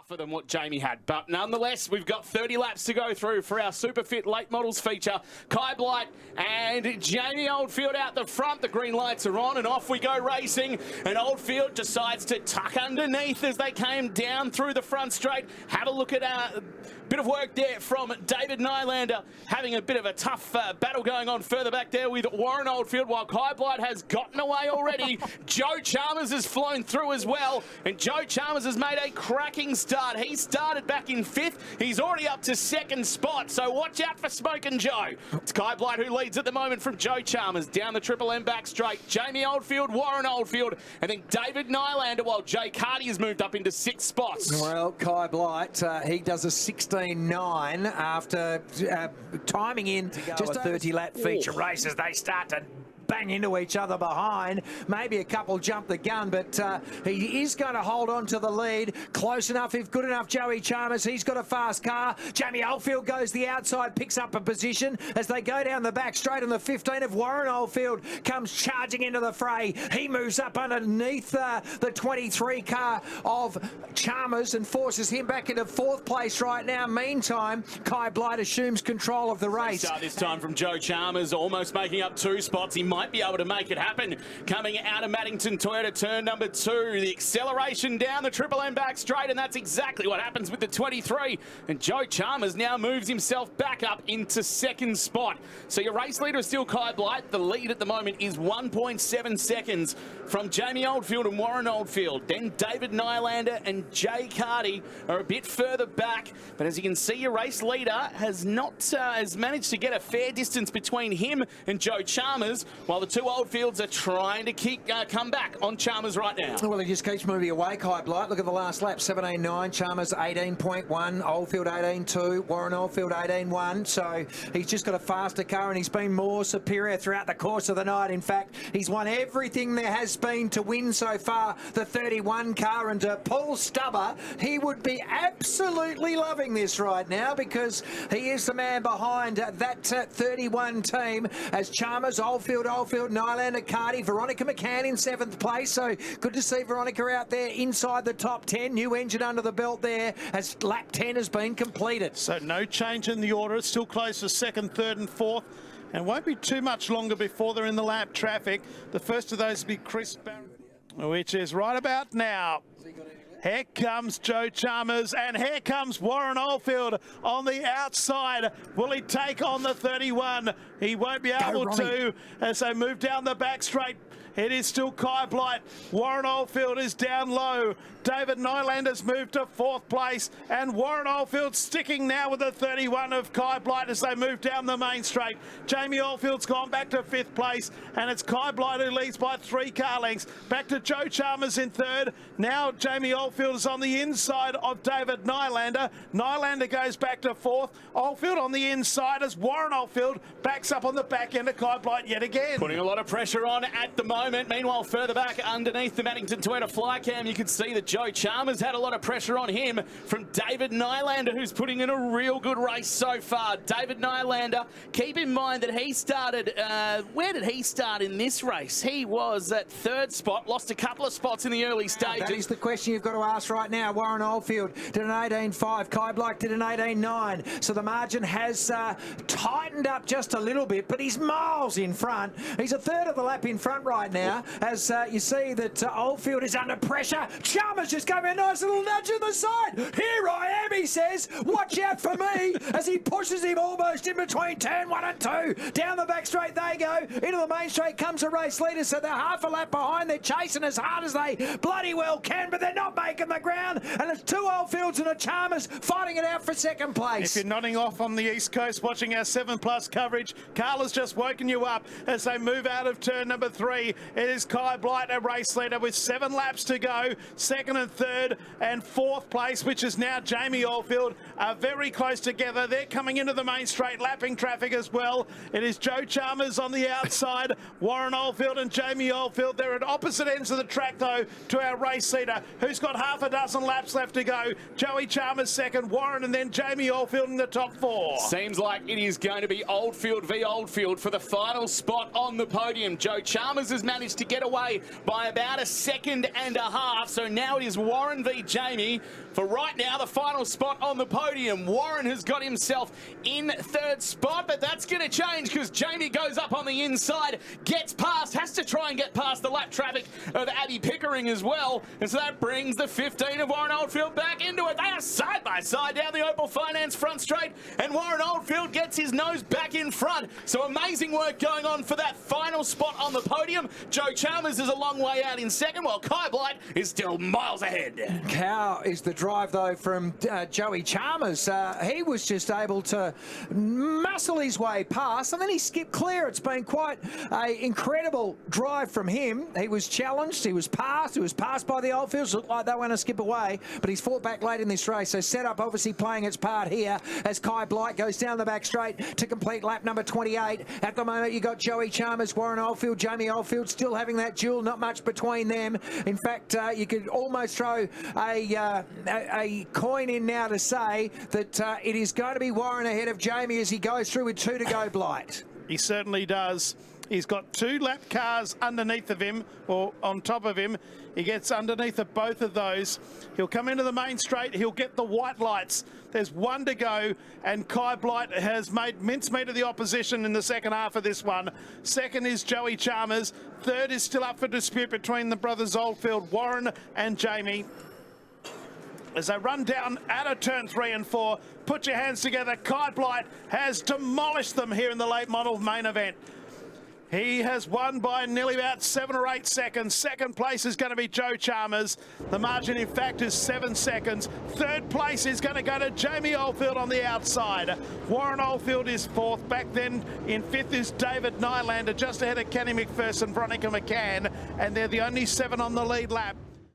tougher than what Jamie had. But nonetheless, we've got 30 laps to go through for our Super Fit Late Models feature. Kye Blight and Jamie Oldfield out the front. The green lights are on and off we go racing. And Oldfield decides to tuck underneath as they came down through the front straight. Have a look at a bit of work there from David Nylander, having a bit of a tough battle going on further back there with Warren Oldfield, while Kye Blight has gotten away already. Joe Chalmers has flown through as well, and Joe Chalmers has made a cracking start. He started back in 5th. He's already up to 2nd spot, so watch out for Smokin' Joe. It's Kye Blight who leads at the moment from Joe Chalmers. Down the Triple M back straight, Jamie Oldfield, Warren Oldfield, and then David Nylander, while Jay Carty has moved up into 6th spots. Well, Kye Blight, he does a 16.9 after timing in just a 30-lap feature race as they start to bang into each other behind. Maybe a couple jump the gun, but he is going to hold on to the lead. Close enough, if good enough, Joey Chalmers. He's got a fast car. Jamie Oldfield goes the outside, picks up a position as they go down the back straight on the 15 of Warren Oldfield. Comes charging into the fray. He moves up underneath the 23 car of Chalmers and forces him back into 4th place right now. Meantime, Kye Blight assumes control of the race. Start this time from Joe Chalmers, almost making up 2 spots. He might be able to make it happen. Coming out of Maddington Toyota turn number 2, the acceleration down the Triple M back straight, and that's exactly what happens with the 23. And Joe Chalmers now moves himself back up into 2nd spot. So your race leader is still Kye Blight. The lead at the moment is 1.7 seconds from Jamie Oldfield and Warren Oldfield. Then David Nylander and Jay Carty are a bit further back, but as you can see, your race leader has managed to get a fair distance between him and Joe Chalmers, while the 2 Oldfields are trying to come back on Chalmers right now. Well, he just keeps moving away, Kye Blight. Look at the last lap, 17.9, Chalmers 18.1, Oldfield 18.2, Warren Oldfield 18.1. So he's just got a faster car and he's been more superior throughout the course of the night. In fact, he's won everything there has been to win so far, the 31 car. And Paul Stubber, he would be absolutely loving this right now because he is the man behind that 31 team as Chalmers, Oldfield, Nylander, Carty, Veronica McCann in 7th place. So good to see Veronica out there inside the top 10. New engine under the belt there as lap 10 has been completed. So no change in the order. It's still close for 2nd, 3rd and 4th. And won't be too much longer before they're in the lap traffic. The first of those will be Chris Barrett, which is right about now. Here comes Joe Chalmers, and here comes Warren Oldfield on the outside. Will he take on the 31? He won't be able to as they move down the back straight. It is still Kye Blight. Warren Oldfield is down low. David Nylander's moved to 4th place, and Warren Oldfield sticking now with the 31 of Kye Blight as they move down the main straight. Jamie Oldfield's gone back to 5th place, and it's Kye Blight who leads by 3 car lengths. Back to Joe Chalmers in 3rd. Now Jamie Oldfield is on the inside of David Nylander. Nylander goes back to 4th. Oldfield on the inside as Warren Oldfield backs up on the back end of Kye Blight yet again. Putting a lot of pressure on at the moment. Meanwhile, further back underneath the Maddington Toyota flycam, you can see that Joe Chalmers had a lot of pressure on him from David Nylander, who's putting in a real good race so far. David Nylander, keep in mind that he started, where did he start in this race? He was at 3rd spot, lost a couple of spots in the early stages. That is the question you've got to ask right now. Warren Oldfield did an 18.5, Kye Blight did an 18.9. So the margin has tightened up just a little bit, but he's miles in front. He's a 1/3 of the lap in front right now as you see that Oldfield is under pressure. Chalmers just gave me a nice little nudge on the side. Here I am, he says. Watch out for me as he pushes him almost in between turn 1 and 2. Down the back straight they go. Into the main straight comes the race leader, so they're half a lap behind. They're chasing as hard as they bloody well can, but they're not making the ground. And it's 2 Oldfields and a Chalmers fighting it out for 2nd place. If you're nodding off on the East Coast watching our 7+ coverage, Carla's just woken you up as they move out of turn number 3. It is Kye Blight, a race leader with 7 laps to go. 2nd and 3rd and 4th place, which is now Jamie Oldfield. Oldfield are very close together. They're coming into the main straight, lapping traffic as well. It is Joe Chalmers on the outside, Warren Oldfield and Jamie Oldfield. They're at opposite ends of the track, though, to our race leader, who's got half a dozen laps left to go. Joey Chalmers second, Warren and then Jamie Oldfield in the top four. Seems like it is going to be Oldfield v Oldfield for the final spot on the podium. Joe Chalmers has managed to get away by about a second and a half, so now it is Warren v Jamie for right now the final spot on the podium. Warren has got himself in third spot, but that's going to change because Jamie goes up on the inside, gets past, has to try and get past the lap traffic of Abby Pickering as well, and so that brings the 15 of Warren Oldfield back into it. They are side by side down the Opal Finance front straight, and Warren Oldfield gets his nose back in front. So amazing work going on for that final spot on the podium. Joe Chalmers is a long way out in second, while Kye Blight is still miles ahead. How is the drive, though, from Joey Chalmers? He was just able to muscle his way past, and then he skipped clear. It's been quite an incredible drive from him. He was challenged, he was passed by the Oldfields. Looked like they were going to skip away, but he's fought back late in this race. So setup obviously playing its part here as Kye Blight goes down the back straight to complete lap number 28. At the moment, you got Joey Chalmers, Warren Oldfield, Jamie Oldfield still having that duel, not much between them. In fact, you could almost throw a coin in now to say that it is going to be Warren ahead of Jamie as he goes through with 2 to go, Blight. He certainly does. He's got 2 lap cars underneath of him, or on top of him. He gets underneath of both of those. He'll come into the main straight. He'll get the white lights. There's 1 to go, and Kye Blight has made mincemeat of the opposition in the second half of this one. Second is Joey Chalmers. Third is still up for dispute between the brothers Oldfield, Warren and Jamie. As they run down out of turn 3 and 4, put your hands together. Kye Blight has demolished them here in the late model main event. He has won by nearly about 7 or 8 seconds. Second place is going to be Joe Chalmers. The margin, in fact, is 7 seconds. Third place is going to go to Jamie Oldfield on the outside. Warren Oldfield is 4th. Back then in 5th is David Nylander, just ahead of Kenny McPherson, Veronica McCann, and they're the only 7 on the lead lap.